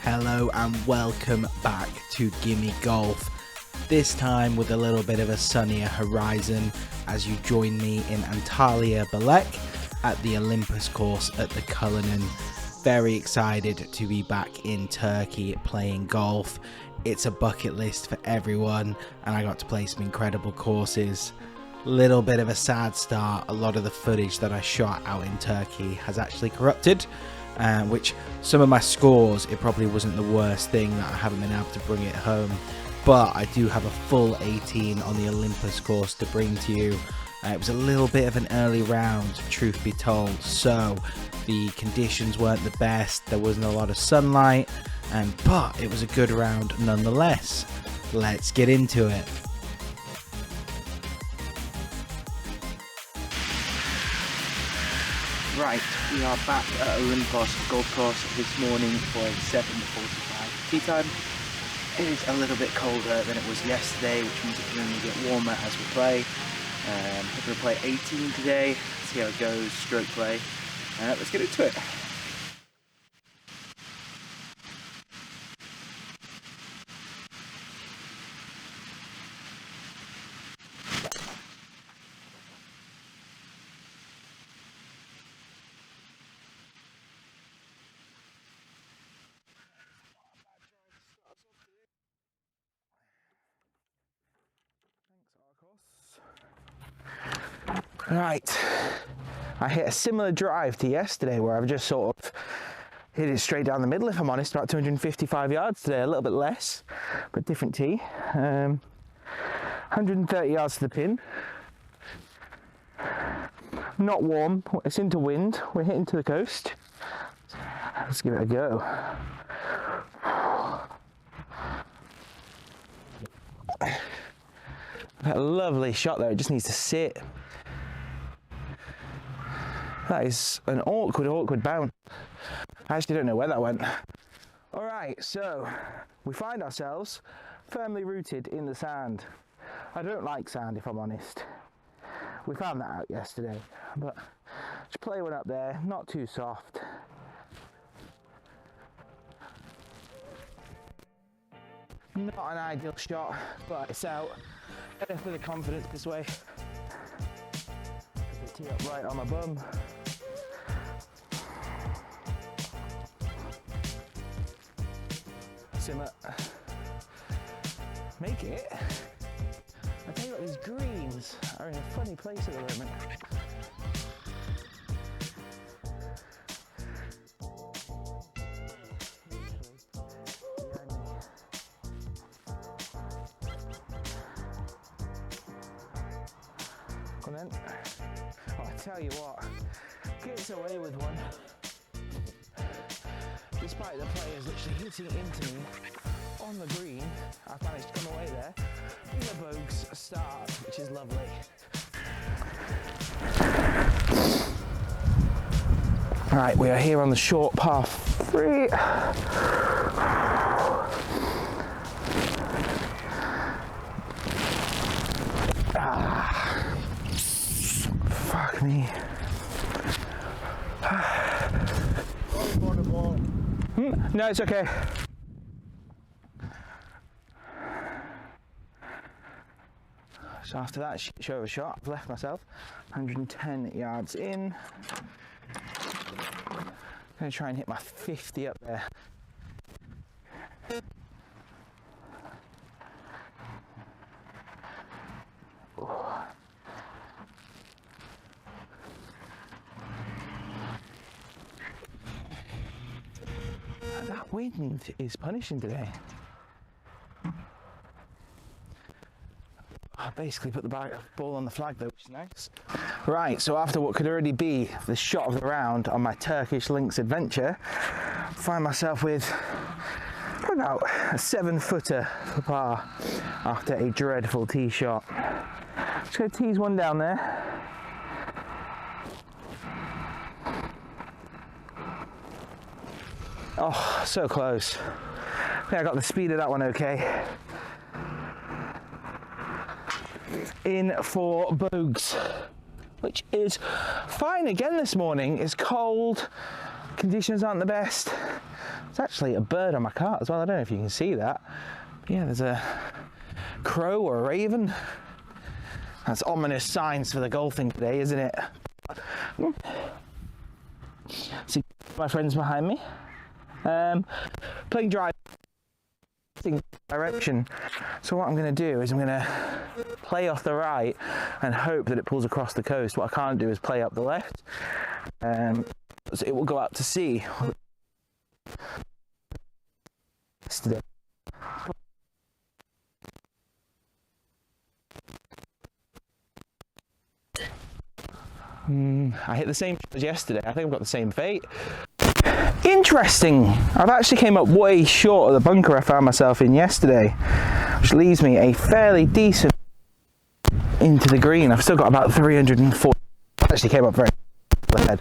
Hello and welcome back to Gimme Golf. This time with a little bit of a sunnier horizon as you join me in Antalya, Belek at the Olympos course at the Cullinan. Very excited to be back in Turkey playing golf. It's a bucket list for everyone and I got to play some incredible courses. Little bit of a sad start. A lot of the footage that I shot out in Turkey has actually corrupted. Which some of my scores, it probably wasn't the worst thing that I haven't been able to bring it home, but I do have a full 18 on the Olympos course to bring to you. It was a little bit of an early round, truth be told, so the conditions weren't the best, there wasn't a lot of sunlight, but it was a good round nonetheless. Let's get into it. Right, we are back at Olympos golf course this morning for a 7:45 tee time. It is a little bit colder than it was yesterday, which means it can only get warmer as we play. We're going to play 18 today, see how it goes, stroke play. Let's get into it. Right, I hit a similar drive to yesterday where I've just sort of hit it straight down the middle, if I'm honest, about 255 yards today, a little bit less, but different tee. 130 yards to the pin. Not warm, it's into wind, we're hitting to the coast. Let's give it a go. A lovely shot there, it just needs to sit. That is an awkward bounce. I actually don't know where that went. Alright, so we find ourselves firmly rooted in the sand. I don't like sand, if I'm honest. We found that out yesterday, but just play one up there, not too soft. Not an ideal shot, but it's out. Better for the confidence this way. Tee up right on my bum. Simmer. Make it. I tell you what, these greens are in a funny place at the moment. Come on then. Oh, I tell you what, gets away with one. Despite the players literally hitting into me on the green, I've managed to come away there with a bogue's start, which is lovely. Right, we are here on the short par 3. Fuck me. No, it's okay. So after that show of a shot, I've left myself 110 yards in. I'm going to try and hit my 50 up there. That wind is punishing today. I basically put the ball on the flag though, which is nice. Right, so after what could already be the shot of the round on my Turkish links adventure, I find myself with about a 7-footer for par after a dreadful tee shot. Just going to tease one down there. Oh, so close. I think I got the speed of that one okay. In for bogues, which is fine again this morning. It's cold, conditions aren't the best, There's actually a bird on my cart as well. I don't know if you can see that. But yeah, there's a crow or a raven. That's ominous signs for the golfing today, isn't it? See my friends behind me. Playing drive direction. So what I'm going to do is I'm going to play off the right and hope that it pulls across the coast. What I can't do is play up the left. So it will go out to sea. I hit the same as yesterday. I think I've got the same fate. Interesting. I've actually came up way short of the bunker I found myself in yesterday, which leaves me a fairly decent into the green. I've still got about 340. Actually came up very ahead.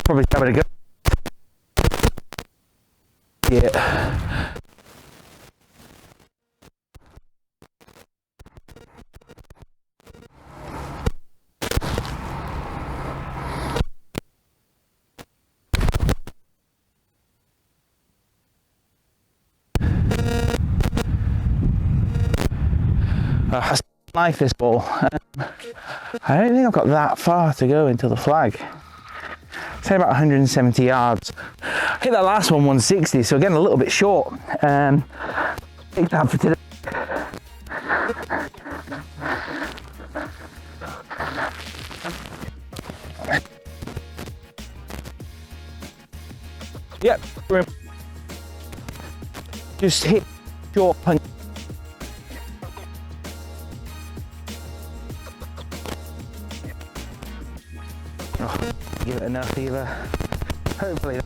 Probably having a go. Yeah. I like this ball. I don't think I've got that far to go until the flag. Say about 170 yards. I hit that last one 160, so again a little bit short. Take that for today. Yep, just hit short punch. Oh, give it enough either. Hopefully.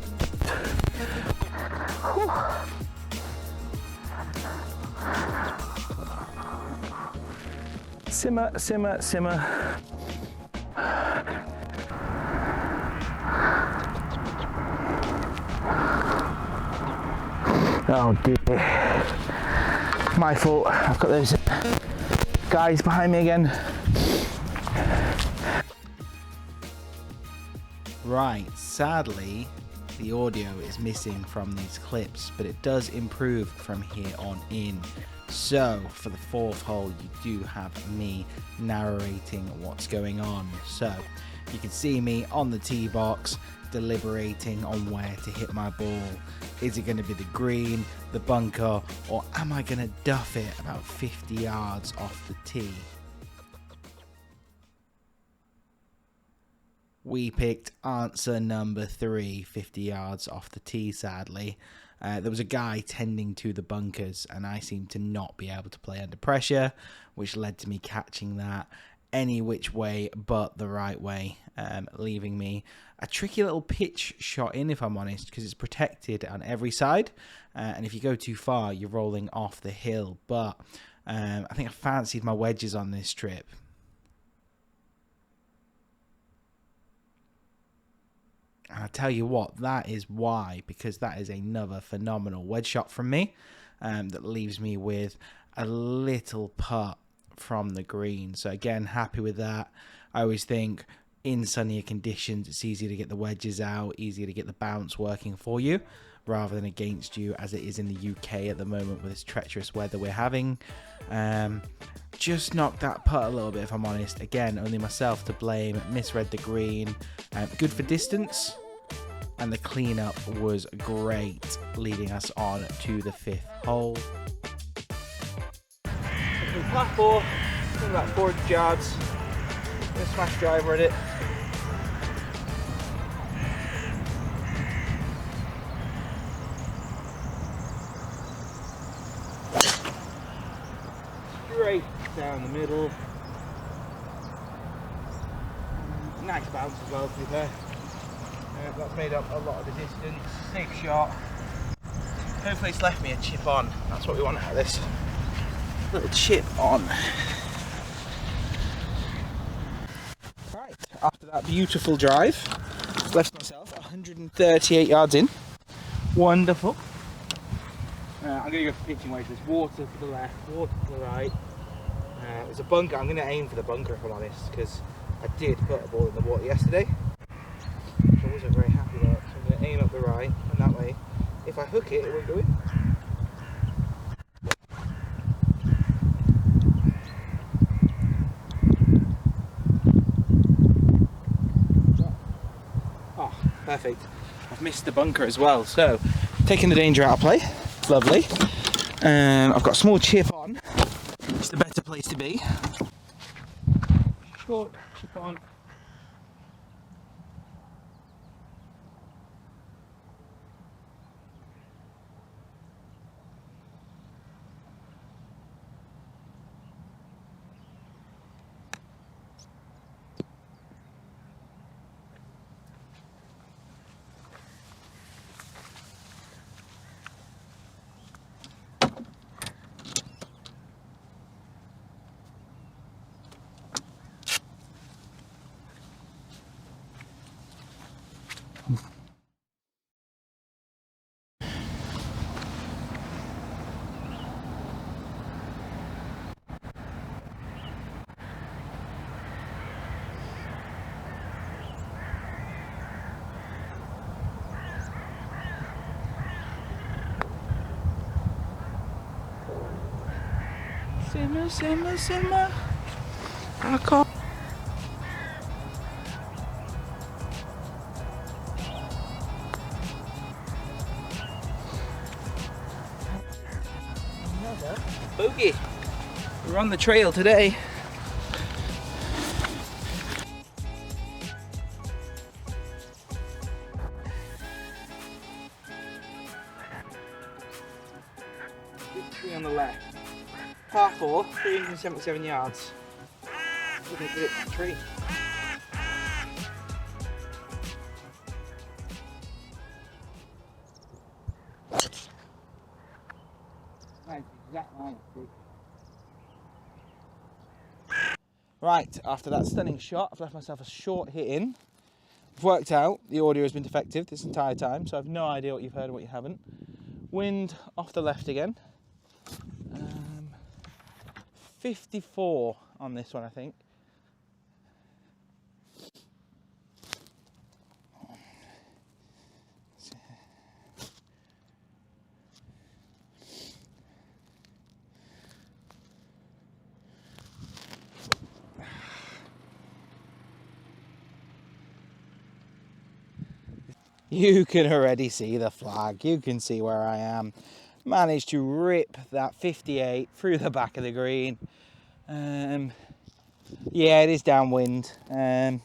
Simmer, simmer, simmer. Oh dear. My fault. I've got those guys behind me again. Right, sadly, the audio is missing from these clips, but it does improve from here on in. So, for the fourth hole, you do have me narrating what's going on. So, you can see me on the tee box, deliberating on where to hit my ball. Is it going to be the green, the bunker, or am I going to duff it about 50 yards off the tee? We picked answer number 3, 50 yards off the tee, sadly. There was a guy tending to the bunkers, and I seemed to not be able to play under pressure, which led to me catching that any which way but the right way, leaving me a tricky little pitch shot in, if I'm honest, because it's protected on every side, and if you go too far, you're rolling off the hill. But I think I fancied my wedges on this trip. And I tell you what, that is why, because that is another phenomenal wedge shot from me that leaves me with a little putt from the green. So again, happy with that. I always think in sunnier conditions, it's easier to get the wedges out, easier to get the bounce working for you, rather than against you, as it is in the UK at the moment with this treacherous weather we're having. Just knocked that putt a little bit, if I'm honest. Again, only myself to blame. Misread the green. Good for distance. And the cleanup was great, leading us on to the 5th hole. Flat 4, about 400 yards. Gonna smash driver at it. Straight down the middle. Nice bounce as well, to be fair. That's made up a lot of the distance. Safe shot. Hopefully it's left me a chip on. That's what we want out of this. Little chip on. Right, after that beautiful drive, left myself 138 yards in. Wonderful. I'm going to go for pitching wedge. There's water to the left, water to the right. There's a bunker. I'm going to aim for the bunker, if I'm honest, because I did put a ball in the water yesterday. I wasn't very happy about it. So I'm if I hook it, it won't go in. Oh, perfect. I've missed the bunker as well, so taking the danger out of play. It's lovely. I've got a small chip on. It's the better place to be. Short chip on. Simmer, simmer, simmer. I can't. Another bogey. We're on the trail today. Big tree on the left. Par 4, 377 yards. Look at that tree. Right, after that stunning shot, I've left myself a short hit in. I've worked out the audio has been defective this entire time, so I've no idea what you've heard and what you haven't. Wind off the left again. 54 on this one, I think. You can already see the flag. You can see where I am. Managed to rip that 58 through the back of the green. Yeah, it is downwind. I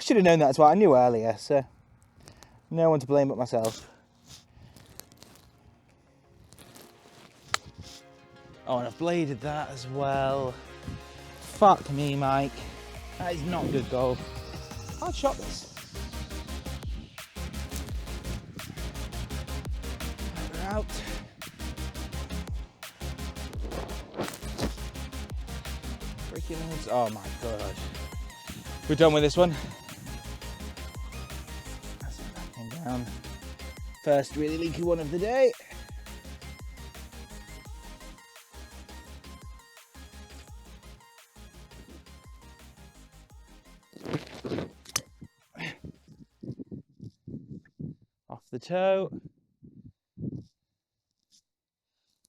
should have known that as well. I knew earlier, so no one to blame but myself. Oh, and I've bladed that as well. Fuck me, Mike. That is not good golf. Hard shot this. We're out. Breaking legs. Oh my god. We're done with this one. That's it, that came down. First really leaky one of the day. Off the toe.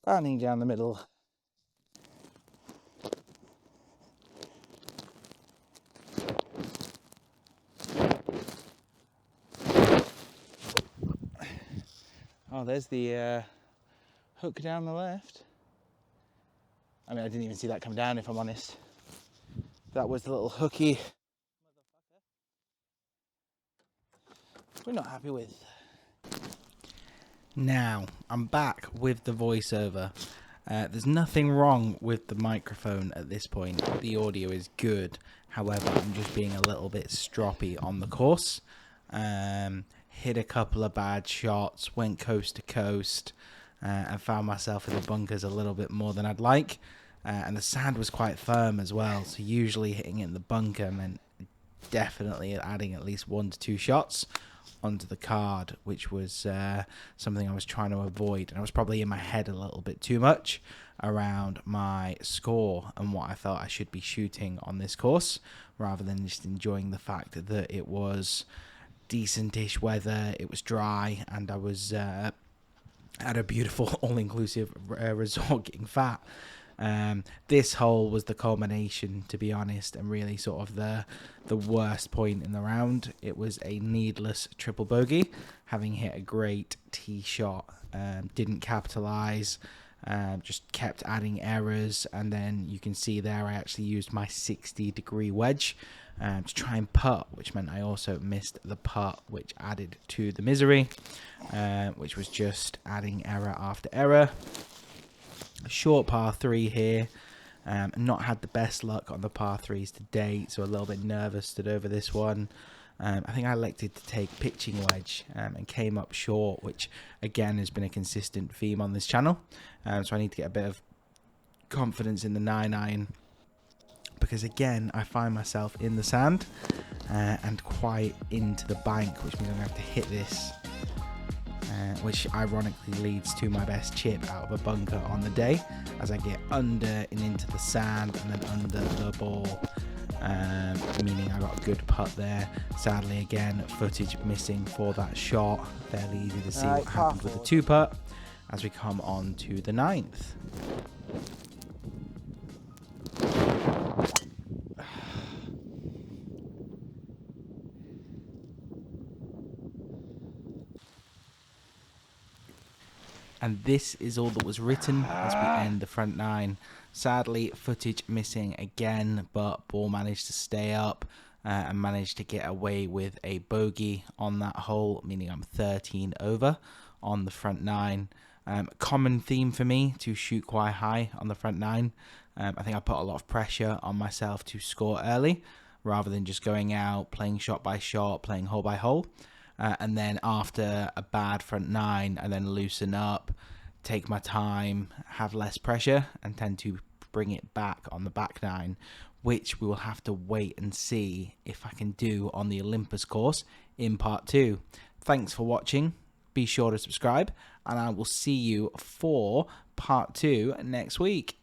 Landing down the middle. Oh, there's the hook down the left. I mean, I didn't even see that come down, if I'm honest. That was the little hooky. We're not happy with. Now, I'm back with the voiceover. There's nothing wrong with the microphone at this point. The audio is good. However, I'm just being a little bit stroppy on the course. Hit a couple of bad shots, went coast to coast, and found myself in the bunkers a little bit more than I'd like. And the sand was quite firm as well, so usually hitting it in the bunker meant definitely adding at least 1 to 2 shots onto the card, which was something I was trying to avoid. And I was probably in my head a little bit too much around my score and what I felt I should be shooting on this course, rather than just enjoying the fact that it was decentish weather, it was dry, and I was at a beautiful all-inclusive resort getting fat. This hole was the culmination, to be honest, and really sort of the worst point in the round. It was a needless triple bogey, having hit a great tee shot. Didn't capitalize, just kept adding errors, and then you can see there I actually used my 60-degree wedge to try and putt, which meant I also missed the putt, which added to the misery, which was just adding error after error. A short par 3 here. Not had the best luck on the par 3s to date, so a little bit nervous stood over this one. I think I elected to take pitching wedge and came up short, which again has been a consistent theme on this channel. So I need to get a bit of confidence in the 9-iron, because again I find myself in the sand and quite into the bank, which means I'm going to have to hit this, which ironically leads to my best chip out of a bunker on the day, as I get under and into the sand and then under the ball, meaning I got a good putt there. Sadly, again, footage missing for that shot. Fairly easy to see what happened with the 2-putt as we come on to the 9th. And this is all that was written as we end the front 9. Sadly, footage missing again, but ball managed to stay up and managed to get away with a bogey on that hole, meaning I'm 13 over on the front 9. Common theme for me to shoot quite high on the front 9. I think I put a lot of pressure on myself to score early, rather than just going out, playing shot by shot, playing hole by hole. And then after a bad front 9, I then loosen up, take my time, have less pressure, and tend to bring it back on the back 9, which we will have to wait and see if I can do on the Olympos course in part 2. Thanks for watching. Be sure to subscribe, and I will see you for part 2 next week.